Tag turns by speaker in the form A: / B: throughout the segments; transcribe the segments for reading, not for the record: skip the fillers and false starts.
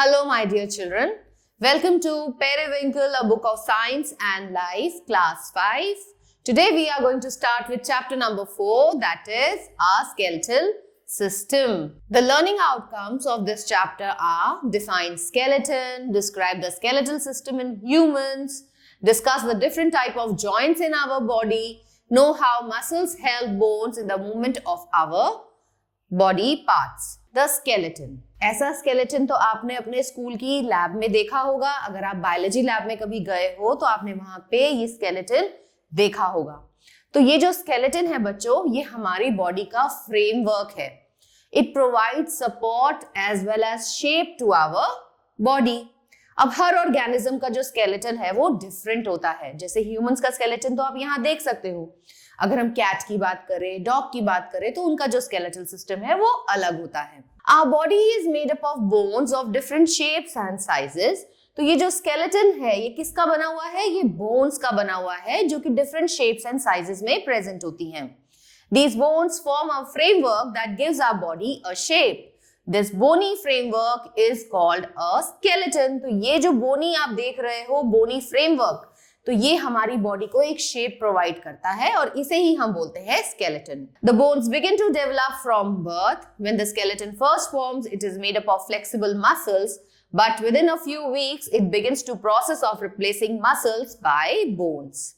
A: Hello, my dear children. Welcome to Periwinkle, a book of science and life, class 5. Today we are going to start with chapter number 4, that is our skeletal system. The learning outcomes of this chapter are define skeleton, describe the skeletal system in humans, discuss the different type of joints in our body, know how muscles help bones in the movement of our body parts. The skeleton. ऐसा skeleton तो आपने अपने school की lab में देखा होगा. अगर आप बायोलॉजी लैब में कभी गए हो तो आपने वहां पे ये skeleton देखा होगा. तो ये जो skeleton है बच्चों, ये हमारी बॉडी का फ्रेमवर्क है. It provides support as well as shape to our body. अब हर ऑर्गेनिज्म का जो skeleton है वो डिफरेंट होता है. जैसे ह्यूमंस का skeleton तो आप यहाँ देख सकते हो. अगर हम कैट की बात करें, डॉग की बात करें तो उनका जो स्केलेटल सिस्टम है वो अलग होता है. Our body is made up of bones of different shapes and sizes. तो ये जो स्केलेटन है ये किसका बना हुआ है? ये बोन्स का बना हुआ है जो कि डिफरेंट शेप्स एंड साइजेस में प्रेजेंट होती हैं. These bones form a framework that gives our body a shape. This bony framework is called a skeleton. तो ये जो बोनी आप देख रहे हो, बोनी फ्रेमवर्क, तो ये हमारी बॉडी को एक शेप प्रोवाइड करता है और इसे ही हम बोलते हैं skeleton. The bones begin to develop from birth. When the skeleton first forms, it is made up of flexible muscles, but within a few weeks, it begins to process of replacing muscles by bones.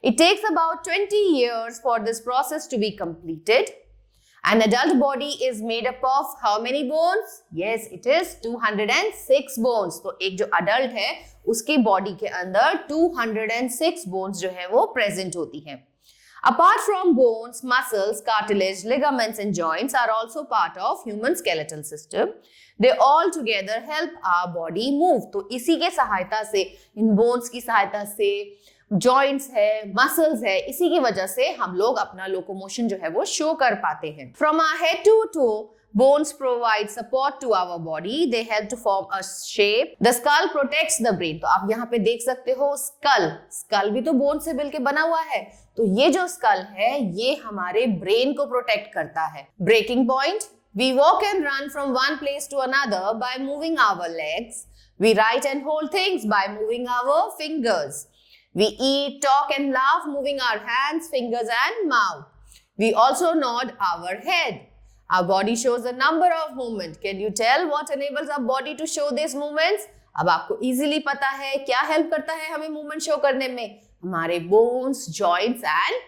A: It takes about 20 years for this process to be completed. An adult body is made up of how many bones? Yes, it is 206 bones. तो एक जो adult है उसकी body के अंदर 206 bones जो है वो present होती हैं. Apart from bones, muscles, cartilage, ligaments and joints are also part of human skeletal system. They all together help our body move. तो इसी के सहायता से, इन bones की सहायता से, जॉइंट्स है, मसल्स है, इसी की वजह से हम लोग अपना लोकोमोशन जो है वो शो कर पाते हैं. From our head to toe, bones provide support to our body. They help to form a shape. The skull protects the brain. तो आप यहाँ पे देख सकते हो स्कल भी तो बोन से मिलकर बना हुआ है. तो ये जो स्कल है ये हमारे ब्रेन को प्रोटेक्ट करता है. Breaking point. We walk and run from one place to another by moving our legs. We write and hold things by moving our fingers. We eat, talk and laugh moving our hands, fingers and mouth. We also nod our head. Our body shows a number of movements. Can you tell what enables our body to show these movements? अब आपको easily पता है क्या help करता है हमें movement show करने में? हमारे bones, joints and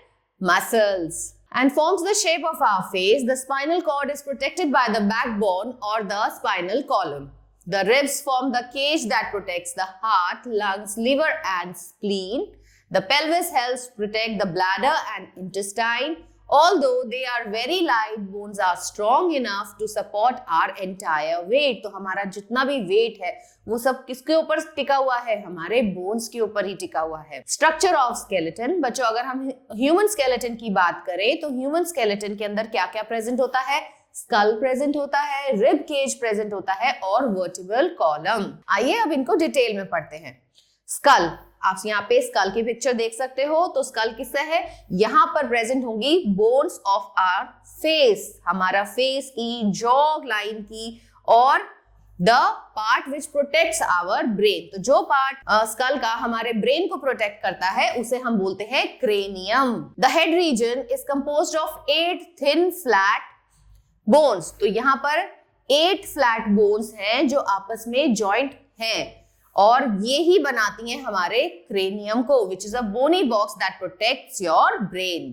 A: muscles. And forms the shape of our face. The spinal cord is protected by the backbone or the spinal column. The ribs form the cage that protects the heart, lungs, liver and spleen. The pelvis helps protect the bladder and intestine. Although they are very light, bones are strong enough to support our entire weight. तो हमारा जितना भी weight है वो सब किसके ऊपर टिका हुआ है? हमारे bones के ऊपर ही टिका हुआ है. Structure of skeleton. बच्चों अगर हम human skeleton की बात करें तो human skeleton के अंदर क्या क्या present होता है? स्कल प्रेजेंट होता है, रिब केज प्रेजेंट होता है और वर्टिब्रल कॉलम. आइए अब इनको डिटेल में पढ़ते हैं. स्कल, आप यहाँ पे स्कल की पिक्चर देख सकते हो. तो स्कल किससे है? यहाँ पर प्रेजेंट होंगी बोन्स ऑफ आवर फेस, हमारा फेस की, जॉ लाइन की और the part which protects our brain. तो जो पार्ट स्कल का हमारे ब्रेन को प्रोटेक्ट करता है उसे हम बोलते हैं cranium. The head region is composed of 8 thin flat bones. तो यहाँ पर 8 फ्लैट बोन्स हैं जो आपस में जॉइंट हैं और ये ही बनाती हैं हमारे क्रेनियम को, which is a bony box that protects your brain.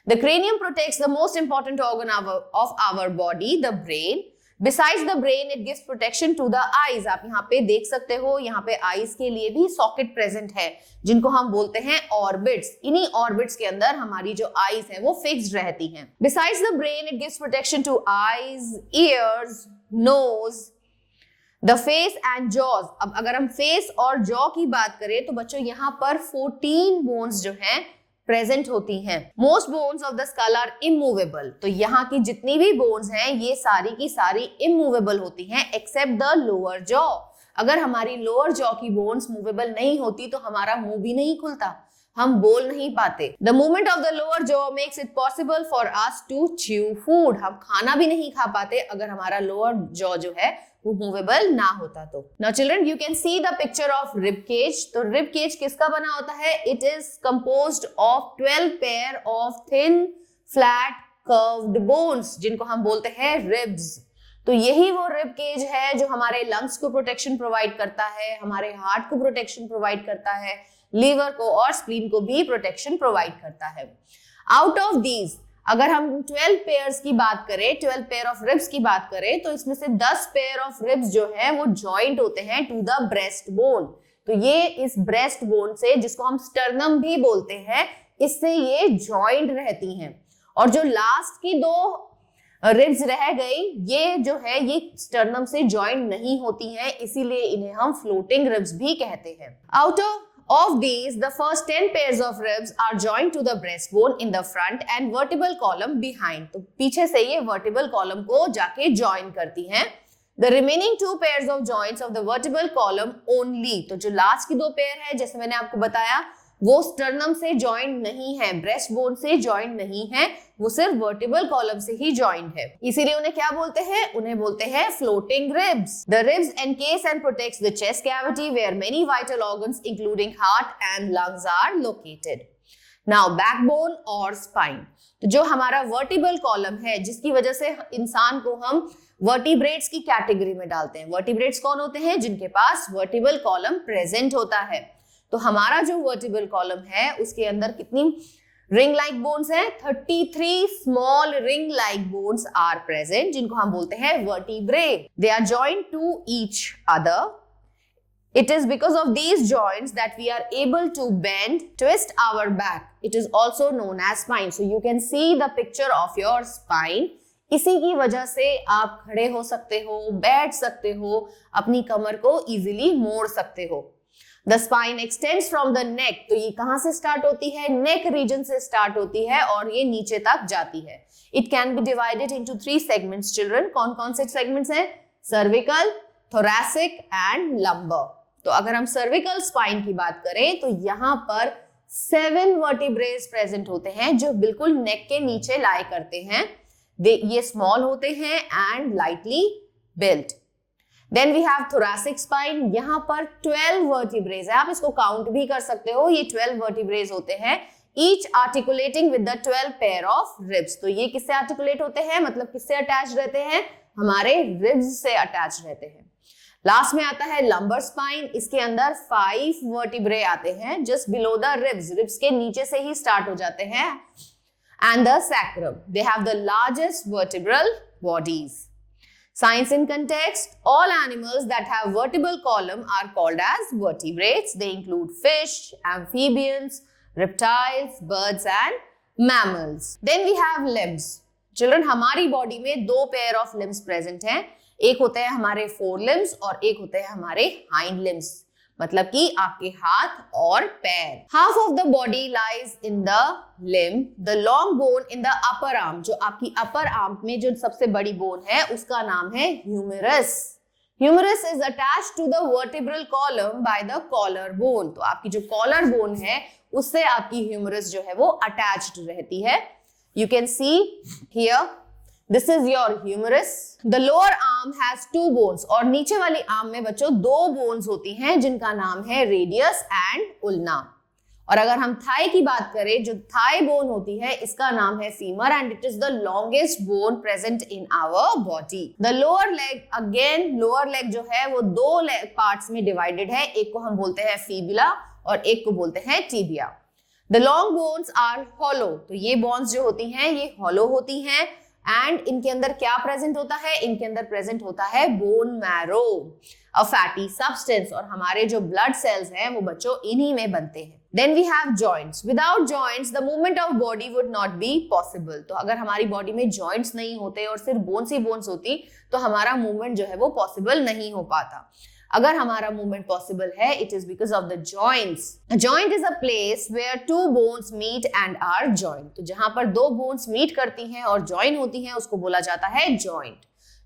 A: The cranium protects the most important organ of our body, the brain. Besides the brain, it gives protection to the eyes. आप यहाँ पे देख सकते हो, यहाँ पे eyes के लिए भी सॉकेट प्रेजेंट है जिनको हम बोलते हैं ऑर्बिट्स. इन्हीं ऑर्बिट्स के अंदर हमारी जो आईज है वो फिक्स्ड रहती हैं. Besides the brain, it gives protection to eyes, ears, nose, the face and jaws. अब अगर हम फेस और जॉ की बात करें तो बच्चों यहाँ पर 14 बोन्स जो हैं प्रेजेंट होती हैं. Most bones of the skull are immovable. तो यहाँ की जितनी भी बोन्स हैं ये सारी की सारी इमूवेबल होती हैं एक्सेप्ट द लोअर जॉ. अगर हमारी लोअर जॉ की बोन्स मूवेबल नहीं होती तो हमारा मुंह भी नहीं खुलता, हम बोल नहीं पाते। The movement of the lower jaw makes it possible for us to chew food. हम खाना भी नहीं खा पाते अगर हमारा lower jaw जो है वो मूवेबल ना होता तो। Now children, you can see the picture of rib cage. तो rib cage किसका बना होता है? It is composed of 12 pair of thin, flat, curved bones, जिनको हम बोलते हैं ribs. तो यही वो रिब केज है जो हमारे लंग्स को प्रोटेक्शन प्रोवाइड करता है, हमारे हार्ट को प्रोटेक्शन प्रोवाइड करता है, लीवर को और स्प्लीन को भी प्रोटेक्शन प्रोवाइड करता है। आउट ऑफ दीज, अगर हम 12 पेयर्स की बात करें, 12 पेयर ऑफ रिब्स की बात करें, तो इसमें से 10 पेयर ऑफ रिब्स जो है वो जॉइंट होते हैं टू द ब्रेस्ट बोन। तो ये इस ब्रेस्ट बोन से, जिसको हम स्टर्नम भी बोलते हैं, इससे ये जॉइंट रहती हैं। और जो लास्ट की 2 रिब्स रह गई, ये जो है ये स्टर्नम से जॉइंट नहीं होती हैं, इसीलिए इन्हें हम फ्लोटिंग रिब्स भी कहते हैं। Out of these, the first 10 pairs of ribs are joined to the breastbone in the front and vertebral column behind. तो पीछे से ये vertebral column को जाके join करती हैं। The remaining 2 pairs of joints of the vertebral column only. तो जो लास्ट की 2 पेयर है, जैसे मैंने आपको बताया, वो स्टर्नम से जॉइंट नहीं है, ब्रेस्ट बोन से जॉइंट नहीं है, वो सिर्फ वर्टिबल कॉलम से ही जॉइंट है। इसीलिए उन्हें क्या बोलते हैं? उन्हें बोलते हैं floating ribs. The ribs encase and protects the chest cavity where many vital organs including heart and lungs are located. Now backbone और स्पाइन। तो जो हमारा वर्टिबल कॉलम है, जिसकी वजह से इंसान को हम वर्टिब्रेट्स की कैटेगरी में डालते हैं। वर्टिब्रेट्स कौन होते हैं? जिनके पास वर्टिबल कॉलम प्रेजेंट होता है। तो हमारा जो वर्टिबल कॉलम है उसके अंदर कितनी रिंग लाइक बोन्स हैं? 33 small ring like bones are present, जिनको हम बोलते हैं vertebrae. They are joined to each other. It is because of these joints that we are able to bend, twist our back. It is also known as spine. So you can see the picture of your spine. इसी की वजह से आप खड़े हो सकते हो, बैठ सकते हो, अपनी कमर को इजीली मोड़ सकते हो। The spine extends from the neck. तो ये कहां से स्टार्ट होती है? नेक रीजन से स्टार्ट होती है और ये नीचे तक जाती है। It can be divided into 3 segments, children. कौन कौन से segments हैं? Cervical, thoracic and lumbar. तो अगर हम cervical spine की बात करें तो यहाँ पर 7 vertebrae प्रेजेंट होते हैं जो बिल्कुल नेक के नीचे लाई करते हैं। ये स्मॉल होते हैं and lightly built. Then we have thoracic spine. यहाँ पर 12 vertebrae है, आप इसको काउंट भी कर सकते हो। ये 12 vertebrae होते हैं, each articulating with the 12 pair of ribs. तो ये किससे आर्टिकुलेट होते हैं? मतलब किससे अटैच रहते हैं? हमारे रिब्स से अटैच रहते हैं। लास्ट में आता है lumbar spine. इसके अंदर 5 vertebrae आते हैं just below the ribs. Ribs के नीचे से ही स्टार्ट हो जाते हैं। And the sacrum. They have the largest vertebral bodies. Science in context, all animals that have vertebral column are called as vertebrates. They include fish, amphibians, reptiles, birds and mammals. Then we have limbs. Children, हमारी body में 2 pair of limbs present हैं। एक होते हैं हमारे forelimbs और एक होते हैं हमारे hind limbs, मतलब कि आपके हाथ और पैर। Half of the body lies in the limb, the long bone in the upper arm. जो आपकी upper arm में जो सबसे बड़ी बोन है उसका नाम है humerus. Humerus is attached to the vertebral column by the collar bone. तो आपकी जो collar bone है उससे आपकी humerus जो है वो attached रहती है। You can see here. This is your humerus. The lower arm has 2 bones. और नीचे वाली आर्म में बच्चों 2 bones होती हैं जिनका नाम है radius and ulna. और अगर हम थाई की बात करें, जो थाई बोन होती है इसका नाम है femur and it is the longest bone present in our body. The lower leg, again lower leg जो है वो 2 parts में divided है। एक को हम बोलते हैं fibula और एक को बोलते हैं tibia. The long bones are hollow. तो ये bones जो होती हैं ये hollow होती हैं एंड इनके अंदर क्या प्रेजेंट होता है? इनके अंदर प्रेजेंट होता है bone marrow, a fatty substance. और हमारे जो ब्लड सेल्स हैं वो बच्चों इन्हीं में बनते हैं। Then we have joints. Without joints the movement of body would not be possible. तो अगर हमारी बॉडी में जॉइंट्स नहीं होते और सिर्फ बोन्स ही बोन्स होती तो हमारा मूवमेंट जो है वो पॉसिबल नहीं हो पाता। अगर हमारा मूवमेंट पॉसिबल है, it is because of the joints. Joint is a place where 2 bones meet and are joint. तो जहां पर 2 बोन्स मीट करती हैं और जॉइन होती हैं उसको बोला जाता है joint.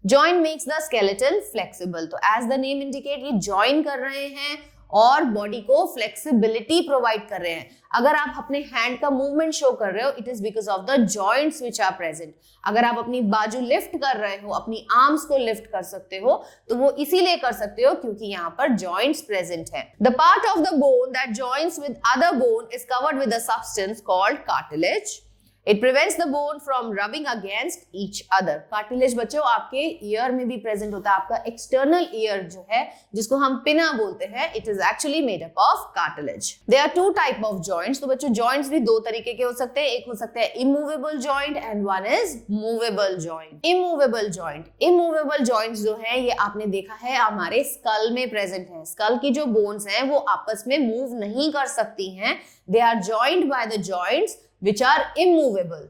A: Joint makes the skeleton flexible. तो एज द नेम इंडिकेट ये जॉइन कर रहे हैं और बॉडी को फ्लेक्सिबिलिटी प्रोवाइड कर रहे हैं। अगर आप अपने हैंड का मूवमेंट शो कर रहे हो, it is because of the joints which are present. अगर आप अपनी बाजू लिफ्ट कर रहे हो, अपनी आर्म्स को लिफ्ट कर सकते हो, तो वो इसीलिए कर सकते हो क्योंकि यहाँ पर जॉइंट्स प्रेजेंट है। The part of the bone that joints with other bone is covered with a substance called cartilage. It prevents the bone from rubbing against each other. Cartilage बच्चों आपके ईयर में भी प्रेजेंट होता है। आपका external ear जो है, जिसको हम पिना बोलते हैं, it is actually made up of cartilage. There are two type of joints. तो बच्चों joints भी दो तरीके के हो सकते हैं। एक हो सकता है immovable joint and one is movable joint. Immovable joint. Immovable joints जो है ये आपने देखा है हमारे skull में प्रेजेंट है। skull की जो bones हैं वो आपस में मूव नहीं कर सकती हैं। They are joined by the joints which are immovable.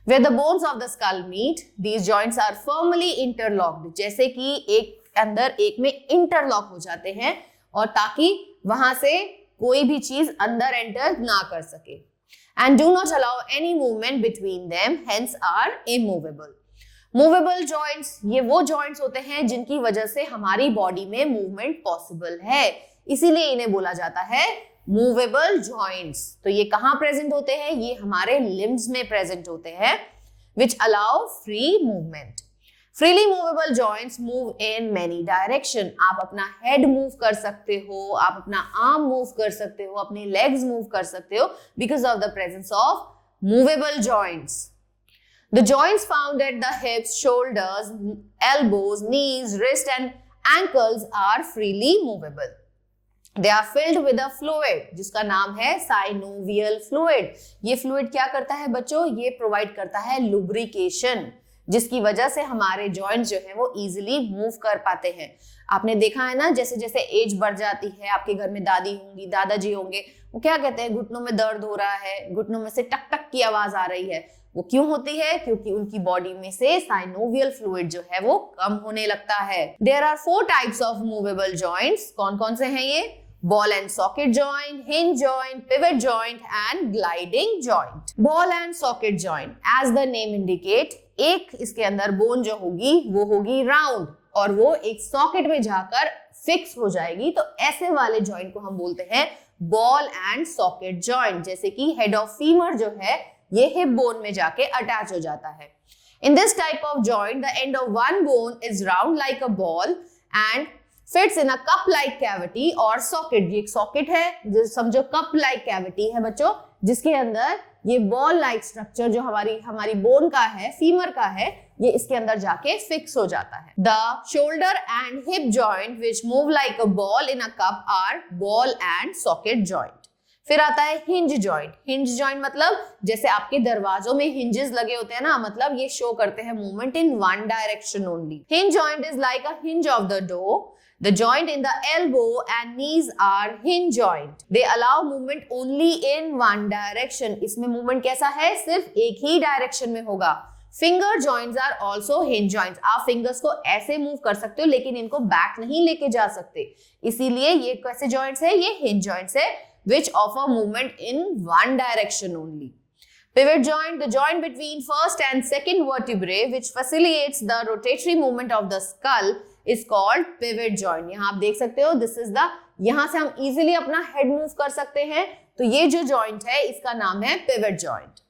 A: Where the bones of the skull meet, these joints are firmly interlocked. जैसे कि एक अंदर एक में इंटरलॉक हो जाते हैं और ताकि वहां से कोई भी चीज अंदर एंटर ना कर सके। And do not allow any movement between them, hence are immovable. Movable joints, ये वो joints होते हैं जिनकी वजह से हमारी बॉडी में मूवमेंट पॉसिबल है, इसीलिए इन्हें बोला जाता है मूवेबल जॉइंट्स। तो ये कहां प्रेजेंट होते हैं? ये हमारे लिम्स में प्रेजेंट होते हैं, which allow free movement. Freely movable joints move in many direction. आप अपना हेड मूव कर सकते हो, आप अपना आर्म मूव कर सकते हो, अपने लेग्स मूव कर सकते हो because of the presence of movable joints. The joints found at the hips, shoulders, elbows, knees, wrist and ankles are freely movable. They are filled with a fluid जिसका नाम है synovial fluid. ये fluid क्या करता है बच्चों? ये provide करता है lubrication, जिसकी वजह से हमारे joints जो है वो easily move कर पाते हैं। आपने देखा है ना, जैसे जैसे एज बढ़ जाती है, आपके घर में दादी होंगी, दादाजी होंगे, वो क्या कहते हैं? घुटनों में दर्द हो रहा है, घुटनों में से टक टक की आवाज आ रही है। वो क्यों होती है? क्योंकि उनकी बॉडी में से साइनोवियल फ्लूइड जो है वो कम होने लगता है। There are 4 types of movable joints. कौन कौन से हैं ये? Ball and socket joint, hinge joint, pivot joint and gliding joint. Ball and socket joint, as the name indicate, एक इसके अंदर बोन जो होगी वो होगी राउंड और वो एक सॉकेट में जाकर फिक्स हो जाएगी। तो ऐसे वाले जॉइंट को हम बोलते हैं बॉल एंड सॉकेट जॉइंट। जैसे कि हेड ऑफ फीमर जो है ये हिप बोन में जाके अटैच हो जाता है। In this type of joint, the end of one bone is round like a ball and fits in a cup-like cavity or socket. ये एक socket है, जो समझो cup-like cavity है बच्चों, जिसके अंदर ये ball-like structure जो हमारी bone का है, femur का है, ये इसके अंदर जाके fix हो जाता है। The shoulder and hip joint which move like a ball in a cup are ball and socket joint. फिर आता है हिंज जॉइंट। हिंज जॉइंट मतलब जैसे आपके दरवाजों में हिंजेस लगे होते हैं ना, मतलब ये शो करते हैं movement in one direction only. Hinge joint is like a hinge of the door. The joint in the elbow and knees are hinge joint. They allow movement only in one direction. इसमें movement कैसा है? सिर्फ एक ही direction में होगा। Finger joints are also hinge joints. आप fingers को ऐसे मूव कर सकते हो लेकिन इनको बैक नहीं लेके जा सकते, इसीलिए ये कैसे जॉइंट्स है? ये हिंज जॉइंट्स है which offer movement in one direction only. Pivot joint, the joint between first and second vertebrae which facilitates the rotatory movement of the skull is called pivot joint. यहाँ आप देख सकते हो, this is the, यहाँ से हम easily अपना head move कर सकते हैं, तो ये जो joint है इसका नाम है pivot joint.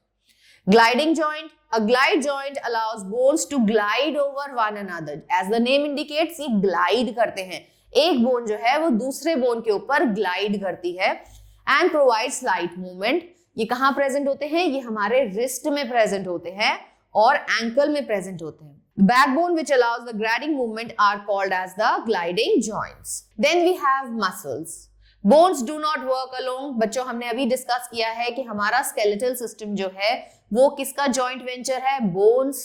A: Gliding joint, a glide joint allows bones to glide over one another. As the name indicates, ये glide करते हैं, एक बोन जो है वो दूसरे बोन के ऊपर ग्लाइड करती है एंड प्रोवाइड स्लाइट मूवमेंट। ये कहाँ प्रेजेंट होते हैं? ये हमारे रिस्ट में प्रेजेंट होते हैं और एंकल में प्रेजेंट होते हैं। Backbone which allows the gliding movement are called as the gliding joints. Then we have muscles. Bones do not work alone. बच्चों हमने अभी डिस्कस किया है कि हमारा स्केलेटल सिस्टम जो है वो किसका जॉइंट वेंचर है? Bones,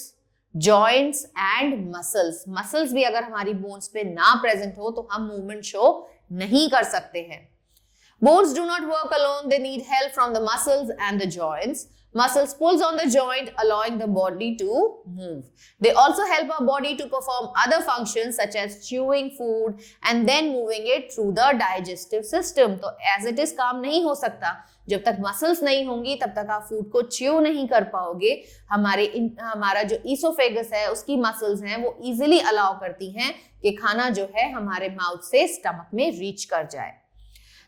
A: joints and muscles. Muscles भी अगर हमारी बोन्स पे ना प्रेजेंट हो तो हम मूवमेंट शो नहीं कर सकते हैं। Bones do not work alone, they need help from the muscles and the joints. Muscles pulls on the joint, allowing the body to move. They also help our body to perform other functions such as chewing food and then moving it through the digestive system. तो as it is काम नहीं हो सकता, जब तक muscles नहीं होंगी तब तक आप फूड को च्यू नहीं कर पाओगे। हमारा जो ईसोफेगस है उसकी मसल्स हैं वो इजीली अलाउ करती हैं कि खाना जो है हमारे माउथ से स्टमक में रीच कर जाए।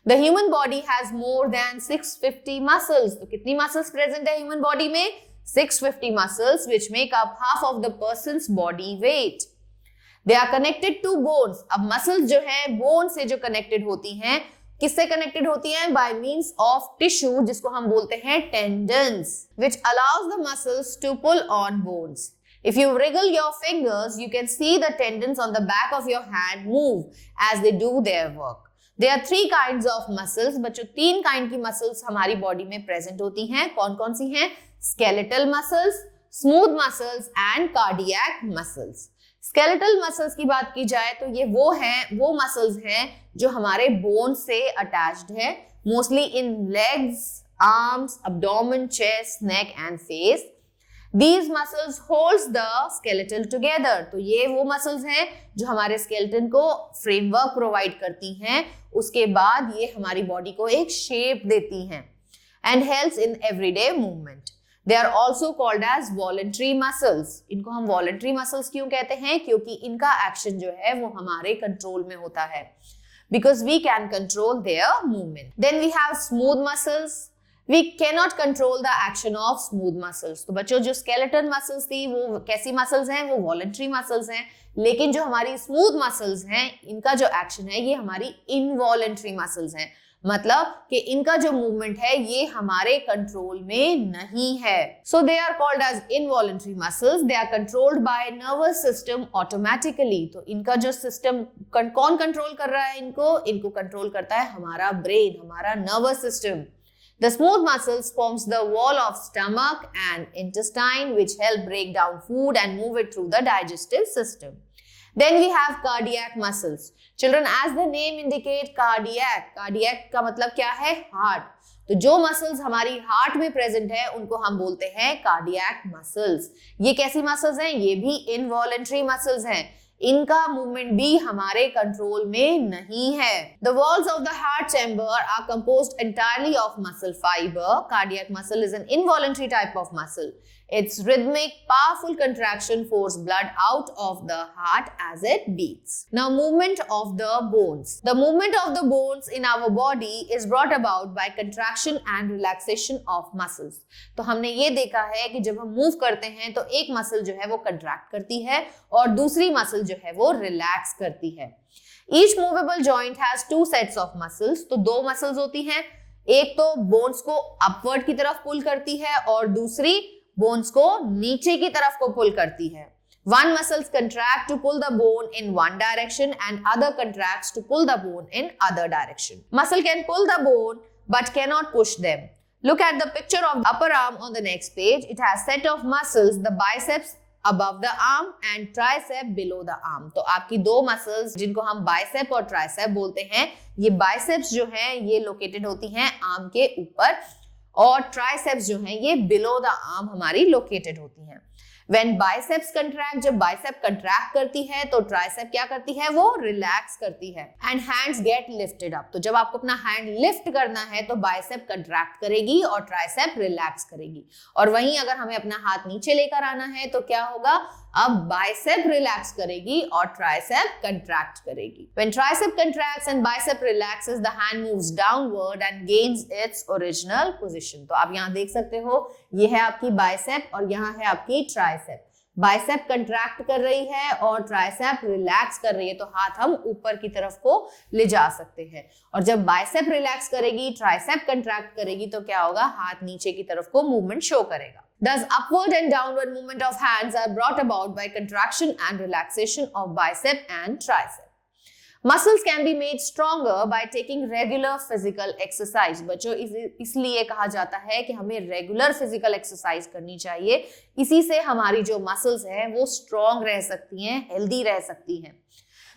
A: The human body has more than 650 muscles. तो कितनी muscles present है human body में? 650 muscles which make up half of the person's body weight. They are connected to bones. अब muscles जो है bone से जो connected होती हैं, किससे connected होती हैं? By means of tissue जिसको हम बोलते हैं tendons, which allows the muscles to pull on bones. If you wriggle your fingers, you can see the tendons on the back of your hand move as they do their work. There are 3 kinds of muscles. बच्चों 3 kind की muscles हमारी body में present होती हैं. कौन कौन सी हैं? Skeletal muscles, smooth muscles and cardiac muscles. Skeletal muscles की बात की जाए तो ये वो muscles हैं जो हमारे bone से attached है. Mostly in legs, arms, abdomen, chest, neck and face. These muscles holds the skeletal together. तो ये वो muscles हैं जो हमारे skeleton को framework provide करती हैं. उसके बाद ये हमारी body को एक shape देती हैं and helps in everyday movement. They are also called as voluntary muscles. इनको हम voluntary muscles क्यों कहते हैं? क्योंकि इनका action जो है वो हमारे control में होता है. Because we can control their movement. Then we have smooth muscles. We cannot control the action of smooth muscles. तो बच्चों जो skeleton muscles थी वो कैसी muscles हैं? वो voluntary muscles हैं. लेकिन जो हमारी smooth muscles हैं इनका जो action है ये हमारी involuntary muscles हैं. मतलब कि इनका जो movement है ये हमारे control में नहीं है. So they are called as involuntary muscles. They are controlled by nervous system automatically. तो इनका जो system कौन control कर रहा है इनको control करता है हमारा brain, हमारा nervous system. The smooth muscles forms the wall of stomach and intestine which help break down food and move it through the digestive system. Then we have cardiac muscles. Children, as the name indicate, cardiac का मतलब क्या है? Heart. तो जो muscles हमारी heart में present है उनको हम बोलते हैं cardiac muscles. ये कैसी muscles हैं? ये भी involuntary muscles हैं. इनका मूवमेंट भी हमारे कंट्रोल में नहीं है. The walls of the heart chamber are composed entirely of muscle fiber. Cardiac muscle is an involuntary type of muscle. Its rhythmic, powerful contraction force blood out of the heart as it beats. Now, movement of the bones. The movement of the bones in our body is brought about by contraction and relaxation of muscles. तो हमने ये देखा है कि जब हम move करते हैं तो एक मसल जो है वो कंट्रैक्ट करती है और दूसरी मसल जो है वो रिलैक्स करती है. Each movable joint has 2 sets of muscles. तो 2 मसल्स होती हैं. एक तो बोन्स को अपवर्ड की तरफ पुल करती है और दूसरी बोन्स को नीचे की तरफ को पुल करती है. One muscles contract to pull the bone in one direction and other contracts to pull the bone in other direction. Muscle can pull the bone but cannot push them. Look at the picture of upper arm on the next page. It has set of muscles, the biceps above the arm and tricep below the arm. तो आपकी 2 muscles जिनको हम bicep और tricep बोलते हैं, ये biceps जो हैं ये located होती हैं arm के ऊपर और triceps जो हैं ये below the arm हमारी located होती हैं. When biceps contract, जब bicep contract करती है तो tricep क्या करती है? वो relax करती है. And hands get lifted up. तो जब आपको अपना hand lift करना है तो bicep contract करेगी और tricep relax करेगी. और वहीं अगर हमें अपना हाथ नीचे लेकर आना है तो क्या होगा? अब bicep relax करेगी और tricep contract करेगी. When tricep contracts and bicep relaxes, the hand moves downward and gains its original position. तो आप यहाँ देख सकते हो, ये है आपकी bicep और यहाँ है आपकी tricep. बाइसेप कंट्रैक्ट कर रही है और ट्राइसेप रिलैक्स कर रही है तो हाथ हम ऊपर की तरफ को ले जा सकते हैं. और जब बाइसेप रिलैक्स करेगी, ट्राइसेप कंट्रैक्ट करेगी तो क्या होगा? हाथ नीचे की तरफ को मूवमेंट शो करेगा. Thus, upward and downward movement of hands are brought about by contraction and relaxation of bicep and tricep. Muscles can be made stronger by taking regular physical exercise. बच्चों इसलिए कहा जाता है कि हमें रेगुलर फिजिकल एक्सरसाइज करनी चाहिए. इसी से हमारी जो मसल्स हैं वो स्ट्रॉन्ग रह सकती हैं, हेल्दी रह सकती हैं.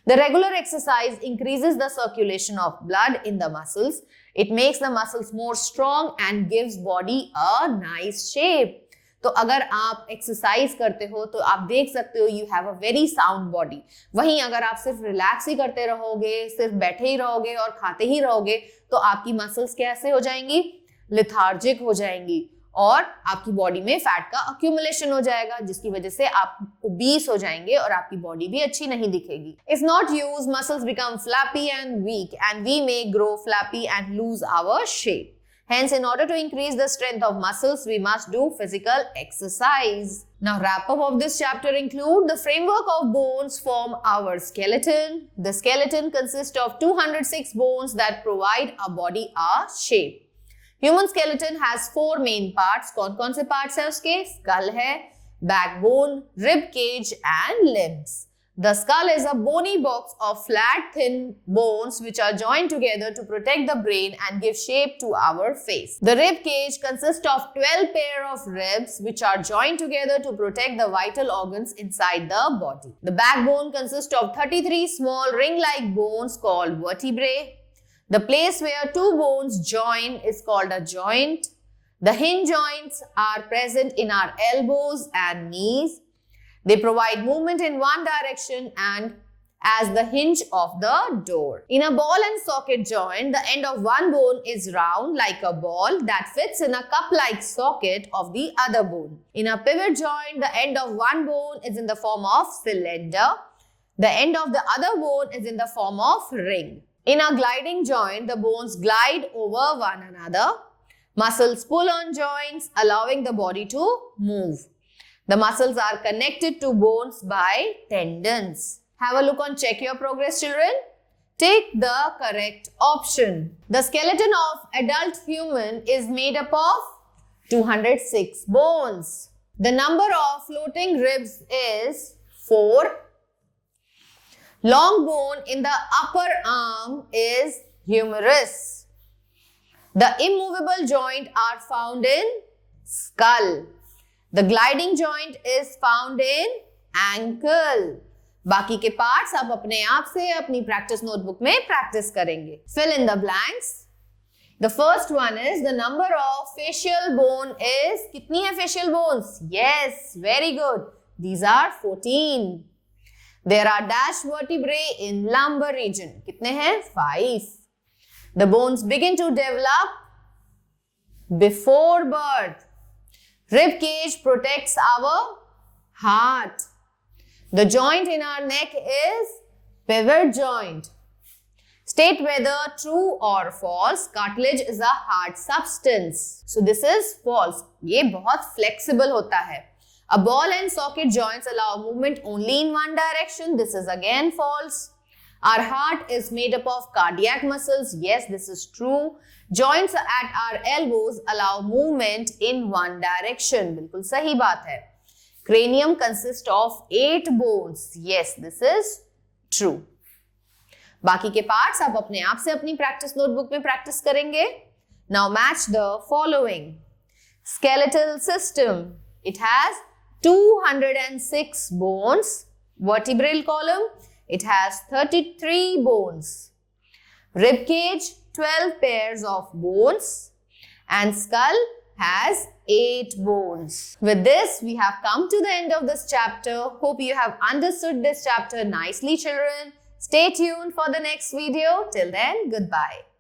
A: The regular exercise increases the circulation of blood in the muscles. It makes the muscles more strong and gives body a nice shape. तो अगर आप एक्सरसाइज करते हो तो आप देख सकते हो you have a very sound body. वहीं अगर आप सिर्फ रिलैक्स ही करते रहोगे, सिर्फ बैठे ही रहोगे और खाते ही रहोगे तो आपकी मसल्स कैसे हो जाएंगी? लिथार्जिक हो जाएंगी और आपकी बॉडी में फैट का अक्यूमुलेशन हो जाएगा, जिसकी वजह से आप ओबीस हो जाएंगे और आपकी बॉडी भी अच्छी नहीं दिखेगी. If not used, muscles become flappy and weak and we may grow flappy and lose our shape. Hence, in order to increase the strength of muscles, we must do physical exercise. Now, wrap up of this chapter include the framework of bones form our skeleton. The skeleton consists of 206 bones that provide our body a shape. Human skeleton has 4 main parts. कौन-कौन से parts है उसके? Skull है, backbone, rib cage and limbs. The skull is a bony box of flat, thin bones which are joined together to protect the brain and give shape to our face. The rib cage consists of 12 pair of ribs which are joined together to protect the vital organs inside the body. The backbone consists of 33 small ring-like bones called vertebrae. The place where 2 bones join is called a joint. The hinge joints are present in our elbows and knees. They provide movement in one direction and as the hinge of the door. In a ball and socket joint, the end of one bone is round like a ball that fits in a cup-like socket of the other bone. In a pivot joint, the end of one bone is in the form of cylinder. The end of the other bone is in the form of ring. In a gliding joint, the bones glide over one another. Muscles pull on joints, allowing the body to move. The muscles are connected to bones by tendons. Have a look on Check Your Progress, children. Take the correct option. The skeleton of adult human is made up of 206 bones. The number of floating ribs is 4. Long bone in the upper arm is humerus. The immovable joint are found in skull. The gliding joint is found in ankle. बाकी के parts आप अपने आप से अपनी practice notebook में practice करेंगे. Fill in the blanks. The first one is the number of facial bone is, कितनी है facial bones? Yes, very good. These are 14. There are dash vertebrae in lumbar region. कितने हैं? 5. The bones begin to develop before birth. Rib cage protects our heart. The joint in our neck is pivot joint. State whether true or false. Cartilage is a hard substance. So this is false. ये बहुत flexible होता है. A ball and socket joints allow movement only in one direction. This is again false. Our heart is made up of cardiac muscles. Yes, this is true. Joints at our elbows allow movement in one direction. बिल्कुल सही बात है. Cranium consists of 8 bones. Yes, this is true. बाकी के parts आप अपने आप से अपनी practice notebook में practice करेंगे. Now match the following. Skeletal system. It has 206 bones. Vertebral column. It has 33 bones. Rib cage, 12 pairs of bones. And skull has 8 bones. With this, we have come to the end of this chapter. Hope you have understood this chapter nicely, children. Stay tuned for the next video. Till then, goodbye.